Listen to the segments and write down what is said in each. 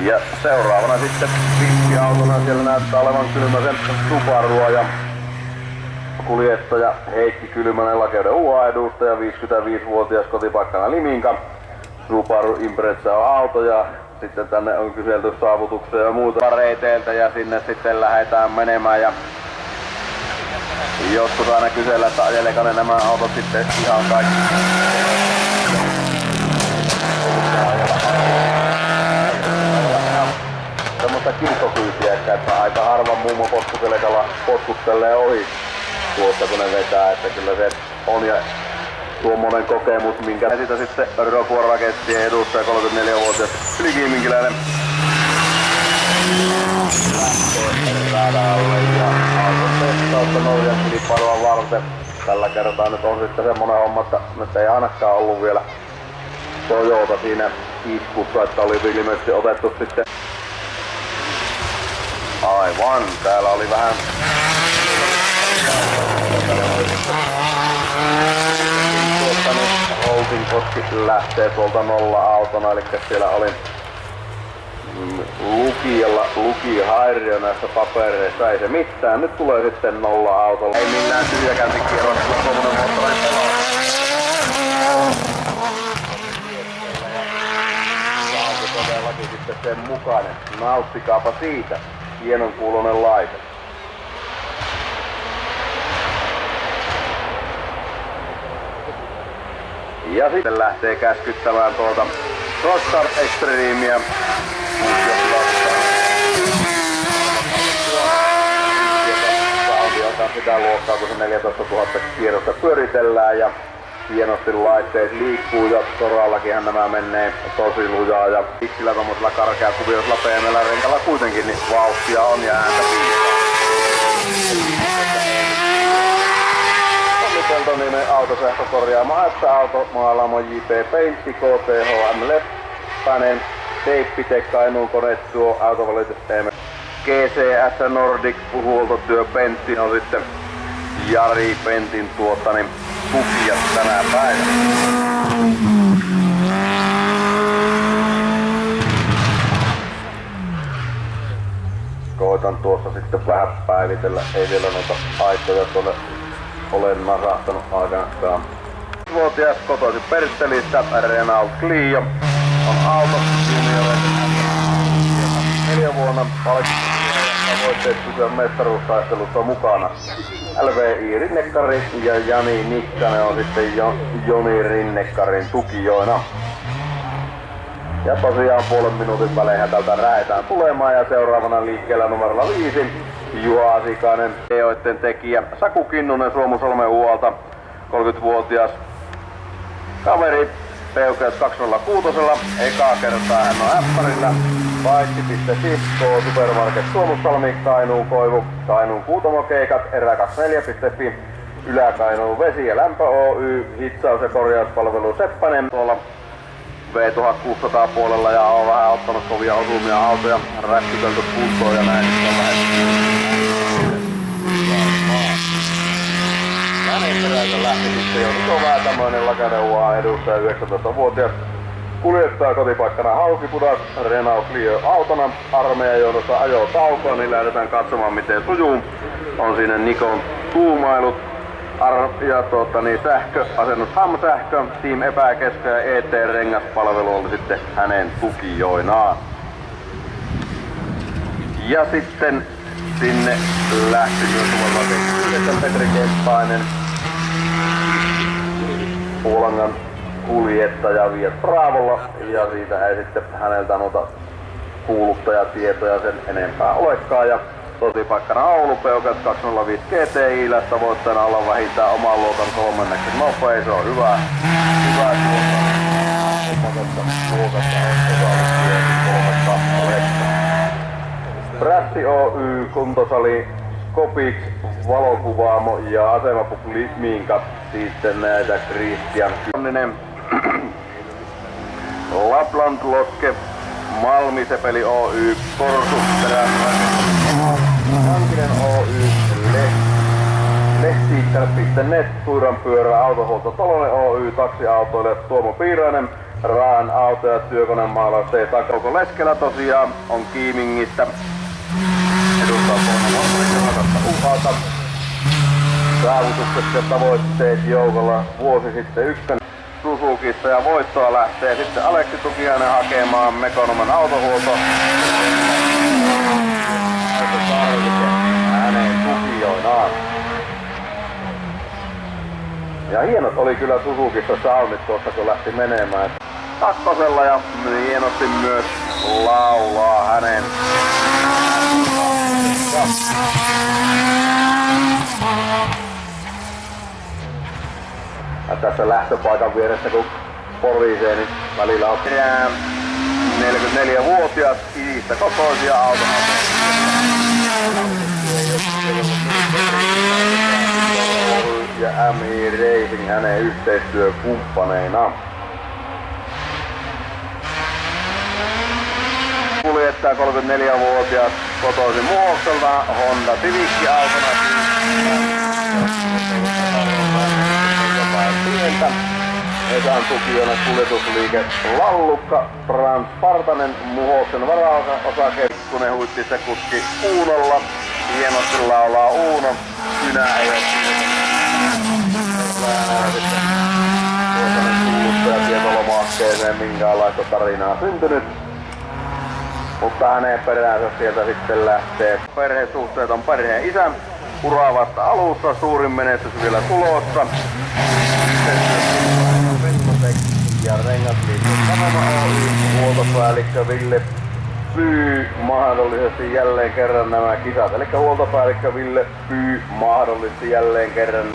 Ja seuraavana sitten pinkkiautona siellä näyttää olevan Kylmäsen Subarua ja kuljettaja Heikki Kylmänen Lakeuden UA-edustaja, 55-vuotias, kotipaikkana Liminka. Subaru Impreza on auto ja sitten tänne on kyselty saavutuksia ja muuta reiteiltä ja sinne sitten lähdetään menemään. Ja jotkut aina kysellä, että ajeleeko ne nämä autot sitten ihan kaikki. Semmoista kirkkokyytiä, että aika harva mummo potkukelekalla potkuttelee ohi tuossa kun ne vetää, että kyllä se on ja tuommoinen kokemus, minkä siitä sitten Rokuan Rakettien edustaja 34-vuotias ylikiiminkiläinen lähtee radalle ja auton testausta Norjan kilpailua varten. Tällä kertaa nyt on sitten semmonen homma, että nyt ei ainakaan ollut vielä Toyota siinä iskussa, että oli ilmeisesti otettu sitten. Aivan, täällä oli vähän Oltinkoski lähtee tuolta nolla-autona, eli siellä oli lukihäiriö näistä papereista, ei se mitään. Nyt tulee sitten nolla-autolla. Ei millään tyhjäkäyntikierroksella tuommoinen moottori pelaa. Saanko todellakin sitten sen mukainen? Nauttikaapa siitä. Hienon kuulonen laite. Ja sitten lähtee käskyttämään tuota Rockstar Extremea. Soundi on sitä luokkaa, kun se 14 000 kierrosta pyöritellään ja hienosti laitteet liikkuu ja torallakinhan nämä menee tosi lujaa ja sillä tommosella karkeakuvioisella pehmeällä renkalla kuitenkin niin vauhtia on ja ääntä piisaa. Peltonimen autosähkökorjaamo S-auto, Maalamo JP Paintti, KTHM Leppänen, Teippitek Kainuun Konetuo, autovalitussysteemi GCS Nordic, huoltotyö Pentti on sitten Jari Pentin tukijat tänä päivänä. Koitan tuossa sitten vähän päivitellä, ei vielä noita aikoja tuonne olen nasahtanut aikanaan. 5-vuotias kotoisin Perttelistä, Renault Clio on auto junioreiden 4 vuonna tavoitteet pysyä mestaruustaistelussa mukana. LVI Rinnekkari ja Jani Nikkanen on sitten Joni Rinnekkarin tukijoina. Ja tosiaan puolen minuutin välein tältä lähdetään tulemaan ja seuraavana liikkeellä numerolla 5 Juha Asikainen, teoitten tekijä Saku Kinnunen Suomusalmen UAlta, 30-vuotias kaveri, Peukeut 206, ekaa kertaa hän on äppärillä, Paitsi.fi, Supermarket Suomussalmi, Kainuun Koivu, Kainuun Kuutomokeikat, Erä24.fi, Ylä-Kainuun Vesi ja Lämpö Oy, hitsaus- ja korjauspalvelu Seppänen tuolla V1600 puolella ja on vähän ottanut kovia osumia autoja, räksytelty kuntoon ja näin nyt on Läneperäisen lähti sitten jo. Nyt on vähän tämmöinen Lakeuden UA-edustaja 19-vuotias. Kuljettaa kotipaikkana Haukipudas, Renault Clio autona, armeijan johdossa ajoo taukoa, niin lähdetään katsomaan miten sujuu. On siinä Nikon tuumailut. Ja sähkö, asennus HAM-sähkö, Team Epäkesko ja ET-rengaspalvelu oli sitten hänen tukijoinaan. Ja sitten sinne lähti myös Petri Kemppainen, Puolangan kuljettaja Viet Bravolla, ja siitä ei sitten häneltä noita kuuluttajatietoja sen enempää olekaan. Ja kotipaikkana Oulu, Peukeut 205 GTI, tavoitteena olla vähintään oman luokan 3. nopein, se on hyvä luokasta Prässi Oy, kuntosali Skopix, valokuvaamo ja asemapukki Miinka, sitten näitä Kristian Kynninen, Lapland Loske, Malmisepeli Oy, Korsu Hankinen Oy, Lehtiittär.net, Tuiran pyörä, autohuolto Talonen Oy, taksiautoille Tuomo Piirainen, Raan auto- ja työkonemaalaus ei Kauko Leskelä tosiaan on Kiimingistä. Edustaa UAta. Saavutukset ja tavoitteet joukolla vuosi sitten ykkönen Suzukista ja voittoa lähtee sitten Aleksi Tukiainen hakemaan Mekonomen autohuolto. Hänen tukijoinaan. Ja hienot oli kyllä Suzukissa soundit tuossa kun lähti menemään. Kakkosella ja hienosti myös laulaa hänen. Ja tässä lähtöpaikan vieressä kun porisee, niin välillä on 44-vuotias idistä kokoisia autoja. Ja MI Racing hänen yhteistyökumppaneina. Kuljettaja 34-vuotias kotoisin Muhokselta Honda Civic-autona. Pientä. Esan tukijana kuljetusliike Lallukka Transpartanen Muhoksen varaosake. Kun ne huitti se kuski Uunolla. Hienosti laulaa Uuno. Kynä ei ole tietolomaakkeeseen minkäänlaista tarinaa syntynyt. Mutta hänen peräänsä sieltä sitten lähtee. Perhesuhteet on perheen isän. Uraa vasta alussa, suurin menestys vielä tulossa. Ja Rengasliiton Sanoma Oy, huoltopäällikkö Ville Pyy mahdollisesti jälleen kerran nämä kisat. Eli huoltopäällikkö Ville Pyy mahdollisesti jälleen kerran.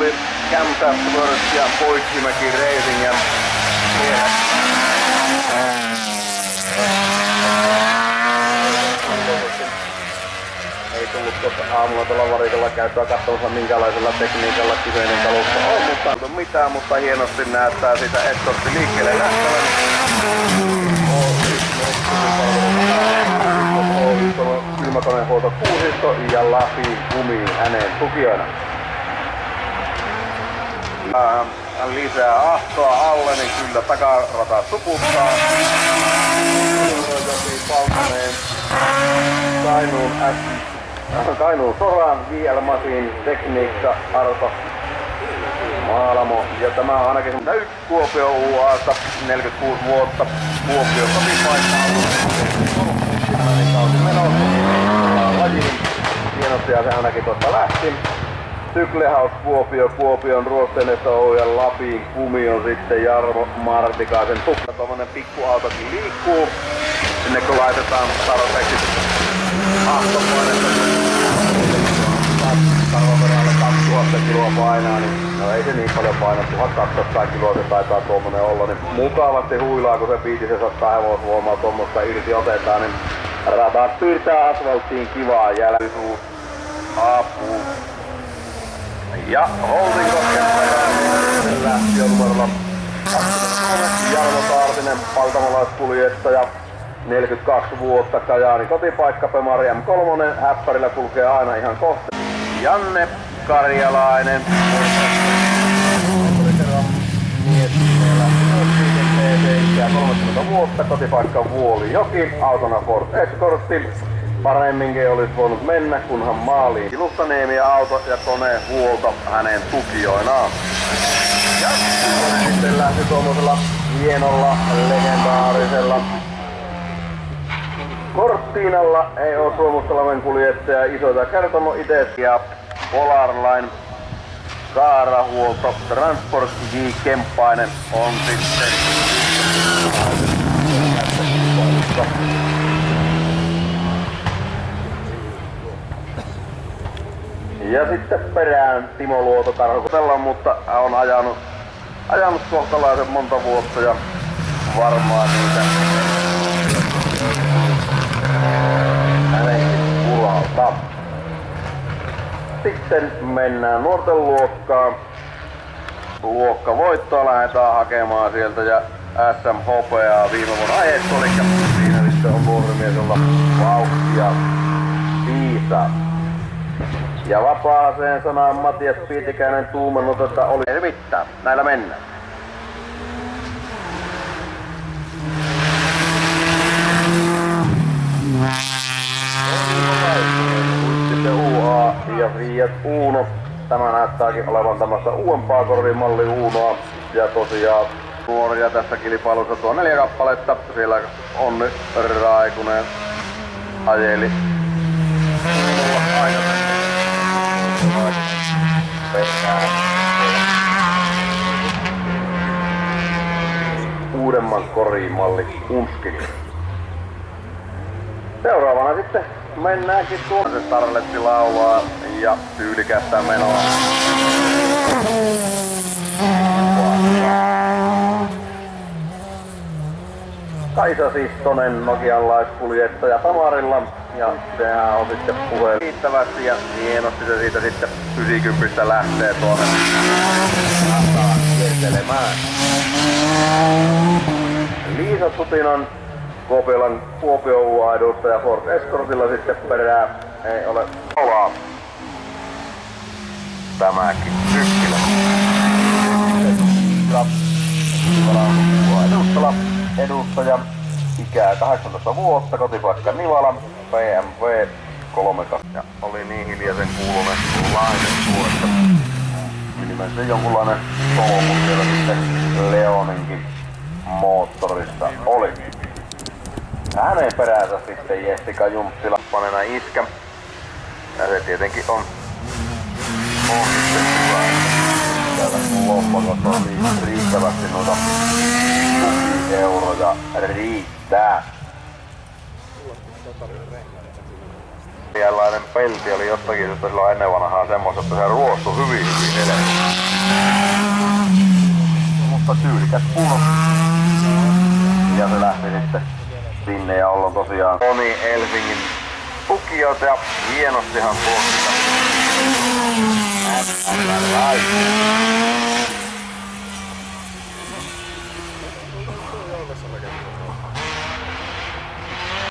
Kämtä, Worth ja Poikkimäki Racing ja ei tullut tuossa aamulla tuolla varikolla käyttöä katsomassa minkälaisella tekniikalla kyseinen kalusto on, mutta ei mitään, mutta hienosti näyttää sitä Estortti liikkeelle lähtevän. Kylmäkonehuolto Kuusisto ja Lapin Kumiin hänen tukijoina. Lisää ahtoa alle, niin kyllä takarata suputtaa. Palkaneen Kainuun Soran, VL Masin, Tekniikka, Arto, Maalamo. Ja tämä on ainakin 1 Kuopio UAsta, 46 vuotta. Kuopio kotipaikka kausi menossa. Lajiin. Hienosti ja se ainakin tuosta lähti. Syklehaus Kuopio, Kuopion Ruosteinesto Oy ja Lapin Kumi on sitten Jarmo Martikaisen tukka. Tuommoinen pikkuautokin liikkuu. Sinne kun laitetaan tarpeeksi ahtopainetta, karvaverralle 2000 kiloa painaa, niin no ei se niin paljon paina, 1200 kiloa se taitaa tuommoinen olla, niin mukavasti huilaa kun se 500 hevosvoimaa tuommoista irti otetaan, niin ratat piirtää asfalttiin kivaa jälkisuus. Apu. Ja Holtinkosken lähti on numerolla 23 Jarmo Saartinen, paltamolaiskuljettaja. 42 vuotta Kajaani kotipaikka Pemari M3, häppärillä kulkee aina ihan kohta. Janne Karjalainen. Ikää 30 vuotta, kotipaikka Vuolijoki, autona Ford Escortti. Paremminkin olisi voinut mennä, kunhan maaliin. Luftaniemi auto ja konehuolto hänen tukijoinaan. Ja sitten lähti tuollaisella hienolla, legendaarisella Cortinalla ei oo Suomustalainen kuljettaja isoita kertonut itse ja Polarline Kaarahuolto Transport J. Kemppainen on sitten ja sitten perään Timo Luoto Karhukotella, mutta on ajanut kohtalaisen monta vuotta ja varmaan niitä pulalta. Sitten mennään nuorten luokkaan. Luokkavoittoa lähdetään hakemaan sieltä ja SM hopeaa viime vuonna ajettu, eli siinä sitten on nuorimies, jolla vauhtia piisaa. Ja vapaaseen sanaan Matias Pietikäinen tuumannut, että oli mitään. Näillä mennään. Fiat Uno. Tämä näyttääkin olevan tämmöistä uudempaa korvimalli Unoa. Ja tosiaan nuoria tässä kilpailussa tuo 4 kappaletta. Siellä Onni Raikunen ajeli uudemman korimalli Unskin. Seuraavana sitten mennäänkin tuolle. Starletti laulaa ja tyylikästä menoa. Kaisa Sistonen, nokialaiskuljettaja Samarilla. Ja sehän on sitten puheen riittävästi ja hienosti se siitä sitten 90 lähtee tuonne kiertelemään. Liisa Sutinan Kuopion UA-edustaja Ford Escortilla sitten perää ei ole olaa. Tämäkin Sykkilä. Edustaja, ikää 18 vuotta, kotipaikka Nivala, BMW 32. Ja oli niin hiljaisen kuulunen lainen suoretta. Ilmeisesti jonkunlainen solmu siellä sitten Leoninkin moottorissa oli. Hänen peräänsä sitten Jessica Junttila panena iskä. Ja se tietenkin on sitten hyvä, että täällä lompakossa on riittävästi noita euroja riittää. Tällainen pelti oli jostakin syystä silloin ennen vanhaa semmoista, että se ruostui hyvin edelleen. Mutta tyylikäs kuulo. Ja se lähti sitten sinne ja ollaan tosiaan Toni Elfingin tukijoita ja hienostihan tuosta.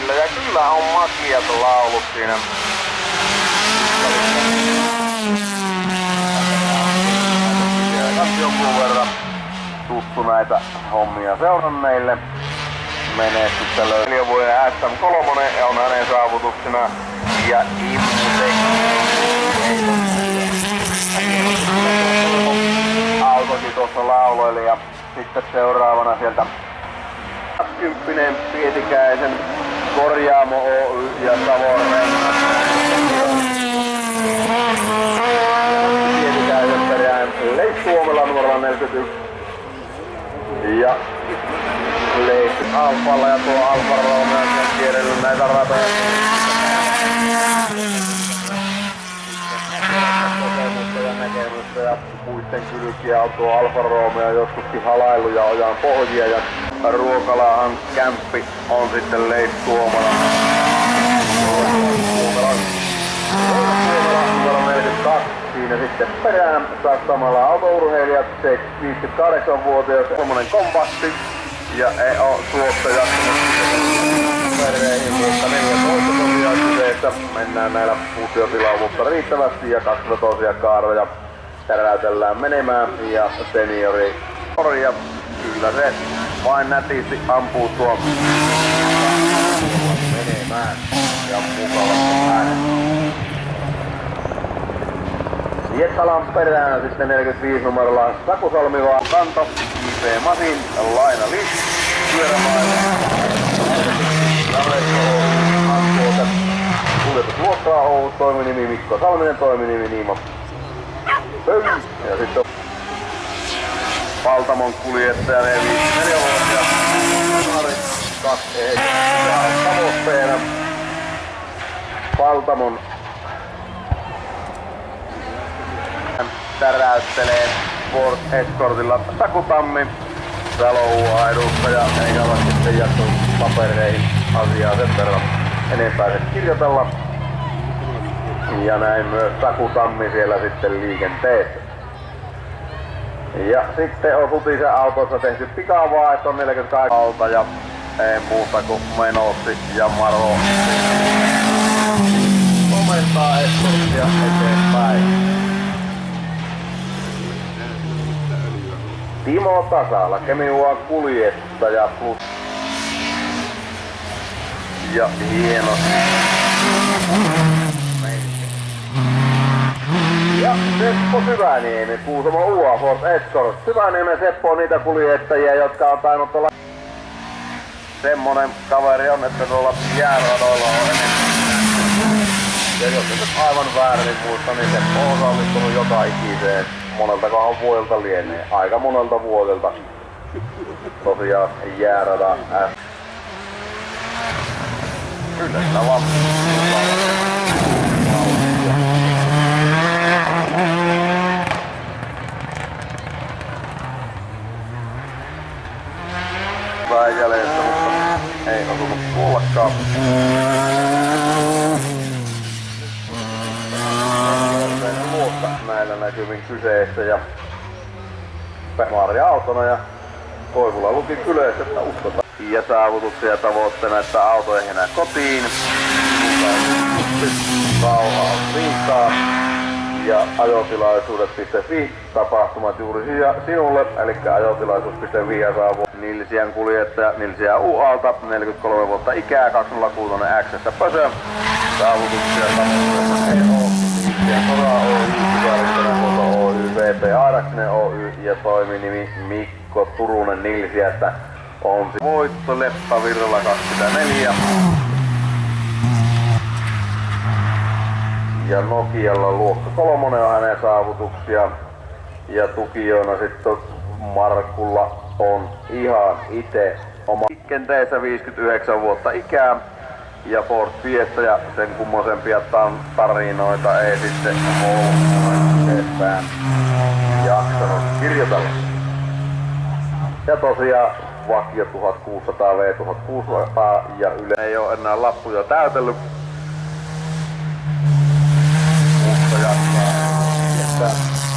Ja kyllä on makiat laulut siinä. Jonkun verran tuttu näitä hommia seuranneille. Menestystä löytyy 4 vuoden SM3 on hänen saavutuksena. Ja Immutek autokin tuossa lauloili ja sitten seuraavana sieltä 10 Pietikäisen Korjaamo Oy ja Savon Rennat. Pietikäisen perään Leif Suomela numerolla 41. Ja Leif Alfalla ja tuo Alfa Romeo on kierrellyt näitä ratoja. Kokemusta ja näkemystä ja puisten kylkiä on tuo Alfa Romeo joskuskin halailu ja ojan pohjia ja Ruokalahan kämppi on sitten Leif Suomela. Numero 42. Siinä sitten perään samalla autourheilijat 58-vuotias semmonen kompakti ja ei oo tuottaja perreihin, mutta 14 tosiaan kyseessä. Mennään näillä fuusiotilavuutta riittävästi ja 2 vetosia kaaroja täräytellään menemään ja seniori ja kyllä se vain nätisti ampuu tuon menemään ja mukavasti äänen. Hiekkalan perään sitten 45 numerolla Saku Salmiva kanto, IP Masin, Laina Liss, Pyörämaille, kuljetus Luokkaa Oulu, toiminimi Mikko Salminen, toiminimi Niima Pöy. Ja sitten Paltamon kuljettaja 4-vuotias Ari 2 tavoitteena. Paltamon täräyttelee Ford Escortilla Saku Tammi, Salo edustaja, eikä ole sitten jätty papereihin asiaa sen verran enempää se kirjoitella. Ja näin myös Saku Tammi siellä sitten liikenteessä. Ja sitten on Sutisen autossa tehty pikavaa, että on 48 alta ja ei muuta kuin Menossi ja Maro komentaa Escortia eteenpäin. Timo Tasala, Kemiua kuljettaja plus. Ja hieno. Ja Seppo Syväniemi, Kuusamo UA Ford Escort. Syväniemen Seppo on niitä kuljettajia, jotka on tainnut olla... Semmonen kaveri on, että tuolla jääradoilla on enemmän. Ja jos nyt aivan väärin muista, niin Seppo on osallistunut joka ikiseen. Moneltakohan vuodelta lienee. Aika monelta vuodelta. Tosiaan jäärada S. Kyllä sitä vaan. Vähän jäljessä, mutta ei osunut kuullakaan. Luokka näillä näkymin kyseessä ja Maria Aaltonen ja Koivula luki kyleessä, että uskotaan. Ja saavutuksia tavoitteena, että auto ei enää kotiin. Kauha on rintaa. Ja ajotilaisuudet.fi tapahtumat juuri sinulle, eli ajotilaisuus.fi ja saavuu Nilsiän kuljettaja Nilsiä UAlta, 43 vuotta ikää, 206 X Pösö. Saavutuksia tavoitteena EO, Nilsiän Sora Oy, Kyvärintonen Oy, VP Aadaksinen Oy ja toiminimi Mikko Turunen Nilsiästä. On voitto Leppä Virralla 24. Ja Nokialla luokka 3 on hänen saavutuksia. Ja tukijoina sitten Markulla on ihan itse oma liikenteessä 59 vuotta ikää. Ja Ford Fiesta ja sen kummosempia tarinoita ei sitten ole eteenpäin jaksanut kirjoitella. Ja tosiaan vakio 1600 V 1600 ja yle ei ole enää lappuja täytellyt. Mutta jaksaa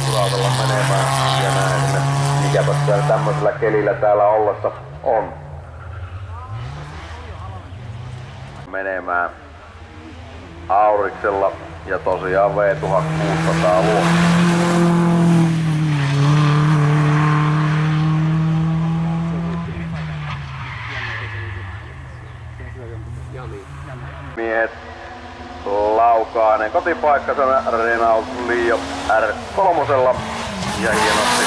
urautella menemään ja näin. Mikäpä täällä tämmöisellä kelillä täällä ollessa on. Menemään Auriksella ja tosiaan V 1600 luokka. Miehet Laukaanen kotipaikkansa Renault Clio R3 ja hienosti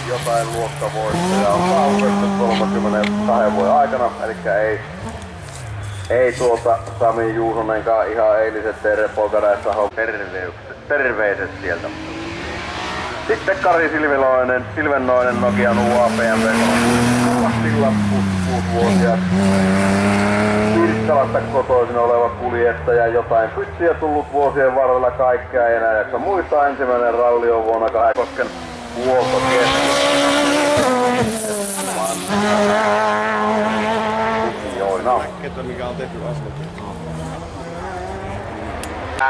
jotain luokkavoittoja on saavutettu 32 vuoden aikana, eli ei tuolta Sami Juusonenkaan ihan eiliset tervepolkareissa terveiset sieltä. Sitten Kari Silvennoinen Nokian UA BMW 6-vuotias Pirkkalasta kotoisin oleva kuljettaja, jotain pytsiä tullut vuosien varrella, kaikkea ei enää jaksa muistaa. Ensimmäinen ralli on vuonna Kosken huoltokeskus. Mikä on tehty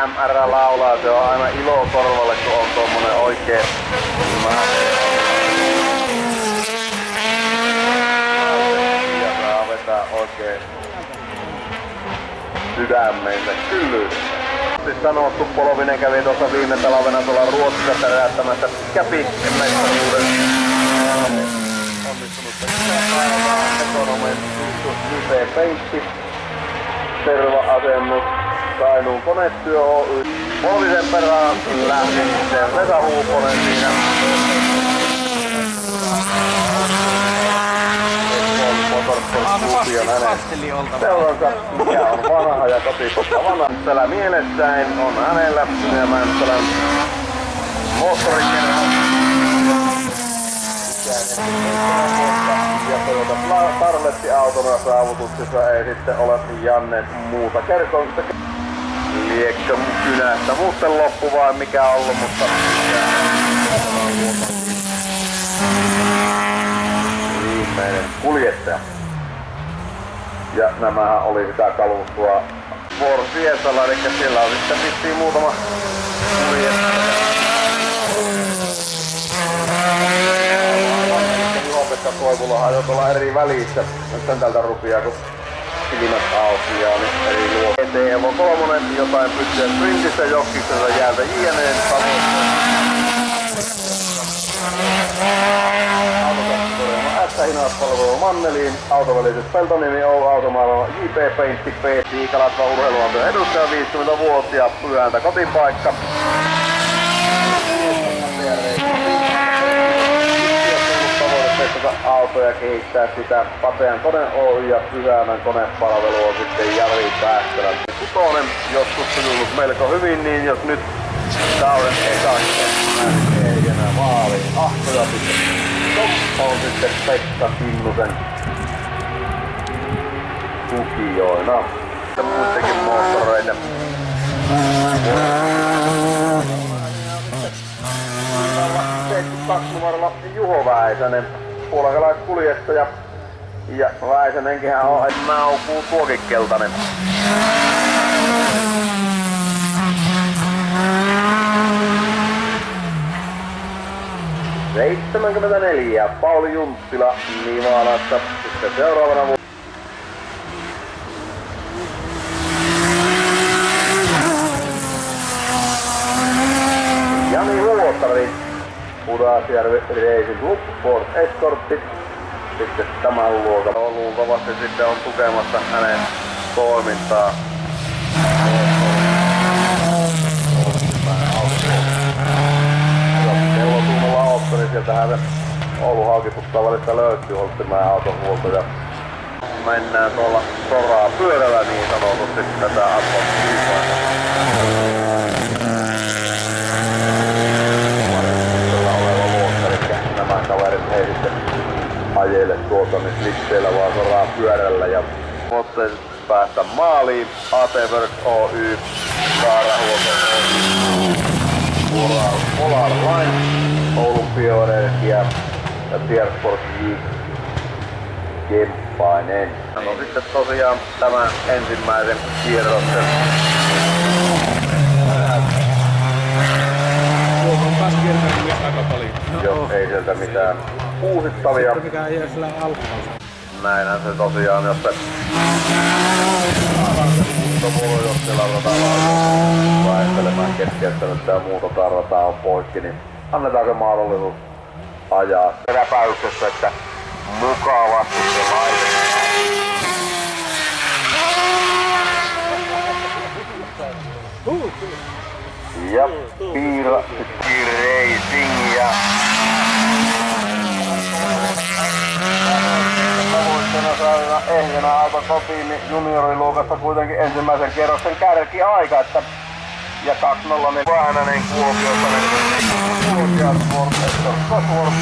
MR laulaa, se on aina ilo korvalle, kun on tommonen oikee ja saa vetää oikein sydämeille kyllyydestä. Siis sanottu Polovinen kävi tuossa viime talvena tuolla Ruotsissa täräyttämässä käpikemestaruuden. Onnistunut ekonomen Nype Peitti, terva-asennus, Kainuun konetyö Oy. Polovisen perään lähti sitten Vesa Huuponen siinä. Seuransa, mikä on vanha ja kotiposta vanha. Mänttälä mielessäin on hänellä ja Mänttälän moottorikerho. Ja Toyota Tarletti-autona saavutuksessa ei sitten ole Janne muuta kertoista. Liekkö kynästä muuten loppu vai mikä on ollut, mutta viimeinen kuljettaja. Ja nämähän oli sitä kalustoa Ford Fiestalla, eli siellä oli sitten vissiin muutama kuljettaja. Juho-Pekka Koivulahan jo tuolla eri välissä. Nyt tältä rupeaa, kun silmät auki ja niin eri luokka. Evo 3, jotain pystyä sprintissä, jokkiksessa jäältä JN:n tavoitteena. Hinauspalvelu Manneliin, autovälitys Peltonimi, Ouautomaailma, JP Paintti, P. Siikalatva urheiluautojen edustaja 50-vuotias, Pyhäntä kotipaikka. Testata autoja, kehittää sitä. Patean Kone Oy ja Pyhämän konepalvelu on sitten Jari Päähtälä. Kutonen joskus sujunut melko hyvin, niin jos nyt kauden ekaksi ei enää maaliin. Ahtoja sitten. Top on sitten Pekka Kinnusen tukijoina. Ja muidenkin moottoreita. Numerolla Juho Väisänen, puolakalaiskuljettaja. Ja Väisänenkinhän on naukuu tuokin keltainen. ...74, Pauli Junttila Nivalasta. Sitten seuraavana Jani Huotari, Pudasjärvi Racing Club Ford Escortti. Sitten tämän luokan luultavasti sitten on tukemassa hänen toimintaa. Kello tuumalla Otto, niin sieltähän se Oulun Haukiputtaa välistä löytyy Holttimäen autohuolto. Ja mennään tuolla soraa pyörällä niin sanotusti tätä asfalttiikaa. Nämä kaverit ei sitten ajele tuolta niin slitteillä vaan soraa pyörällä ja otteisesti päästä maaliin. AT Works Oy, Kaarahuolto Oy, Polar Line, Oulun Bioenergia ja Tiersport J. Kemppainen. No sitten tosiaan tämän ensimmäisen kierroksen. On taas kiertänyt aika paljon. Jos ei sieltä mitään uusittavia. Mikä ei sillä alkuun. Näinhän se tosiaan, jos se jos siellä rataa vaihtelemään keskeyttänyt ja muuta tarvitaan on poikki, niin annetaanko mahdollisuus ajaa räpäyksessä, että mukavasti se laitetaan. Ja Piira Racing ja tavoitteena saada ehjänä auto kotiin, niin junioriluokasta kuitenkin ensimmäisen kierroksen kärkiaika, että ja 204 Väänänen Kuopiosta Kuopian Sportestor Cosworth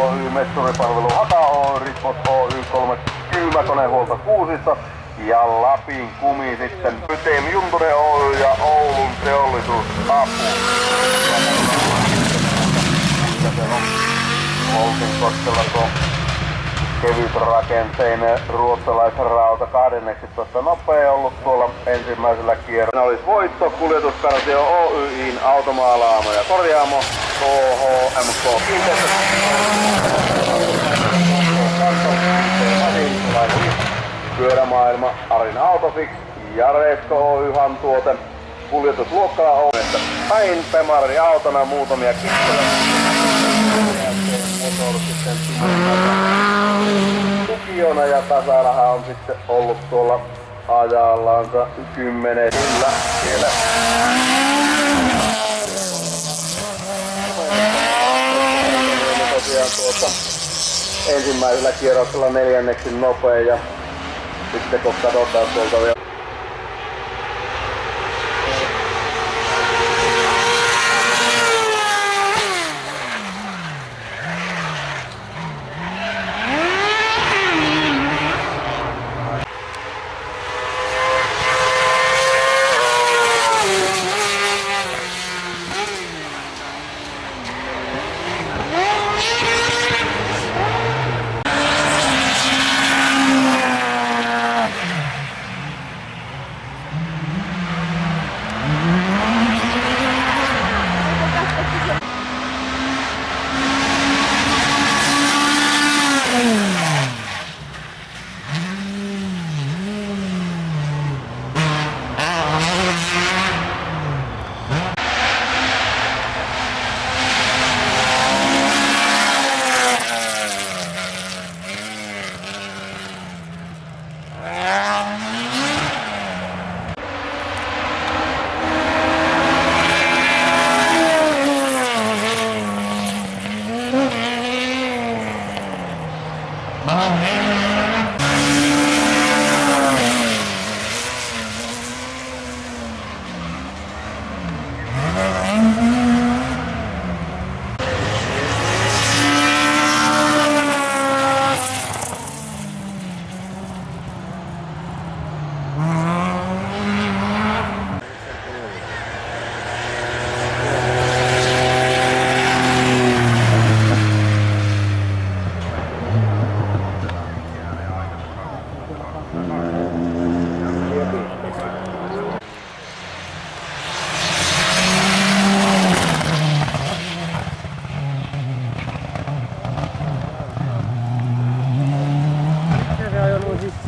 Oy Messuripalvelu Haka Oy Rispot Oy 3 Kylmäkonehuolto Kuusissa ja Lapin Kumi sitten Pyteem Juntunen Oy ja Oulun Teollisuus Apu. Oltinkoskella tuo kevyt rakenteinen ruotsalaisrauta 12 nopea ollut tuolla ensimmäisellä kierroksella. Olisi voitto kuljetuskartio Oy:n automaalaamo ja korjaamo KHMK Kiinteistö. Pyörämaailma Arina Autofix ja Reesko Oy-han tuote. Kuljetusluokkaa Oulesta päin Pemari autona muutamia kissoja. Tukiona ja tasarahan on sitten ollut tuolla ajallansa 10 siellä. Tosiaan tuossa ensimmäisellä kierroksella neljänneksi nopea ja sitten kun katsotaan tuolta vielä Tosi